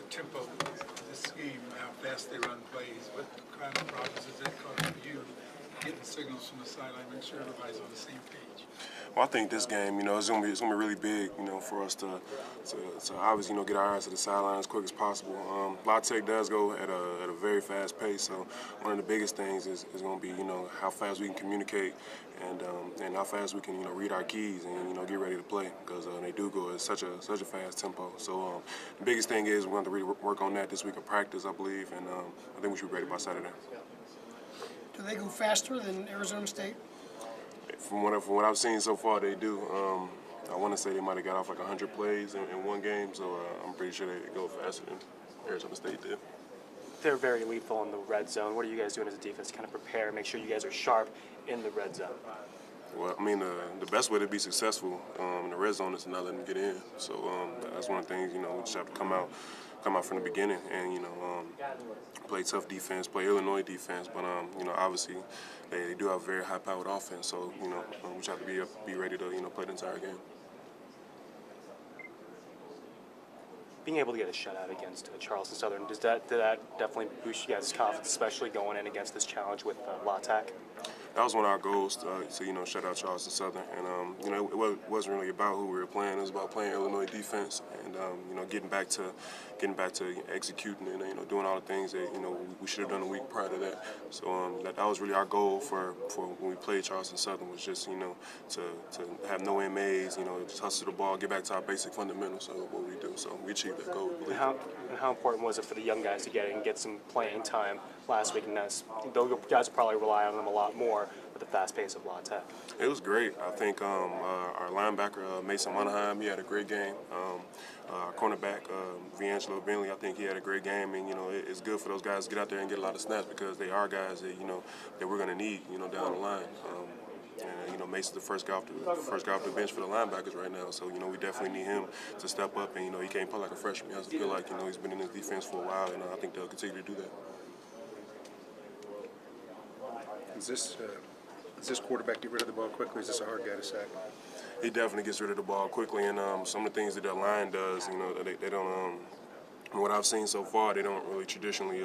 tempo of this game, how fast they run plays, what kind of problems is that causing for you getting signals from the sideline, make sure everybody's on the same page? Well, I think this game, it's gonna be really big, for us to obviously, get our eyes to the sideline as quick as possible. La Tech does go at a very fast pace, so one of the biggest things is gonna be, how fast we can communicate and how fast we can, read our keys and get ready to play, because they do go at such a fast tempo. So the biggest thing is we're going to really work on that this week of practice, I believe, and I think we should be ready by Saturday. Do they go faster than Arizona State? From what I've seen so far, they do. I want to say they might have got off like 100 plays in one game, so I'm pretty sure they go faster than Arizona State did. They're very lethal in the red zone. What are you guys doing as a defense to kind of prepare, make sure you guys are sharp in the red zone? Well, I mean, the best way to be successful in the red zone is to not let them get in. So that's one of the things, we just have to come out from the beginning and, play tough defense, play Illinois defense. But, obviously they do have a very high-powered offense. So, we just have to be ready to, play the entire game. Being able to get a shutout against Charleston Southern, did that definitely boost you guys' confidence, especially going in against this challenge with La Tech? That was one of our goals to shut out Charleston Southern, and it wasn't really about who we were playing. It was about playing Illinois defense and getting back to executing and doing all the things that we should have done a week prior to that. So that was really our goal for when we played Charleston Southern, was just to have no MAs, just hustle the ball, get back to our basic fundamentals of what we do. So we achieved that goal. How important was it for the young guys to get some playing time last week? And though you guys probably rely on them a lot more with the fast pace of La Tech. It was great. I think our linebacker, Mason Monaheim, he had a great game. Our cornerback, Viangelo Bentley, I think he had a great game. And, it's good for those guys to get out there and get a lot of snaps, because they are guys that, that we're going to need, down the line. And, Mason's the first guy off the bench for the linebackers right now. So, we definitely need him to step up. And, he can't play like a freshman. He has to feel like, he's been in his defense for a while. And I think they'll continue to do that. Does this quarterback get rid of the ball quickly? Is this a hard guy to sack? He definitely gets rid of the ball quickly, and some of the things that their line does, they don't. What I've seen so far, they don't really traditionally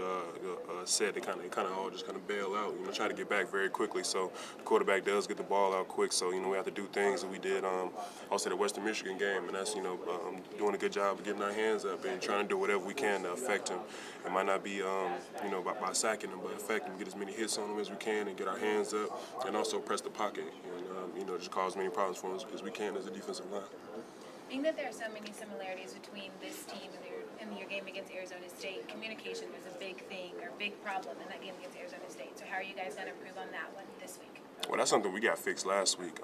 set. They kind of all just bail out, try to get back very quickly. So the quarterback does get the ball out quick. So we have to do things that we did also the Western Michigan game, and that's doing a good job of getting our hands up and trying to do whatever we can to affect him. It might not be by sacking him, but affect him, get as many hits on him as we can, and get our hands up, and also press the pocket, and just cause as many problems for him as we can as a defensive line. Being that there are so many similarities between this team and your game against Arizona State, communication was a big thing or a big problem in that game against Arizona State. So how are you guys going to improve on that one this week? Well, that's something we got fixed last week.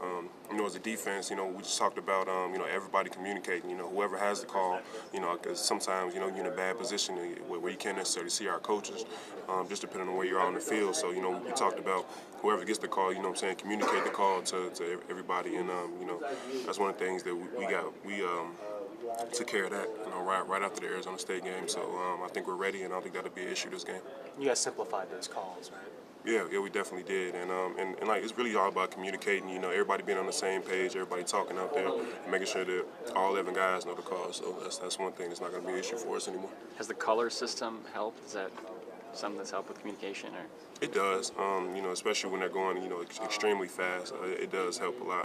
As a defense, we just talked about, everybody communicating, whoever has the call, because sometimes, you're in a bad position where you can't necessarily see our coaches, just depending on where you're on the field. So, we talked about whoever gets the call, communicate the call to everybody. And, that's one of the things that we took care of that, right after the Arizona State game. So I think we're ready, and I don't think that'll be an issue this game. You guys simplified those calls, right? Yeah, we definitely did, and it's really all about communicating. Everybody being on the same page, everybody talking out there, and making sure that all 11 guys know the call. So that's one thing that's not going to be an issue for us anymore. Has the color system helped? Is that something that's helped with communication, or? It does, especially when they're going, extremely fast. It does help a lot.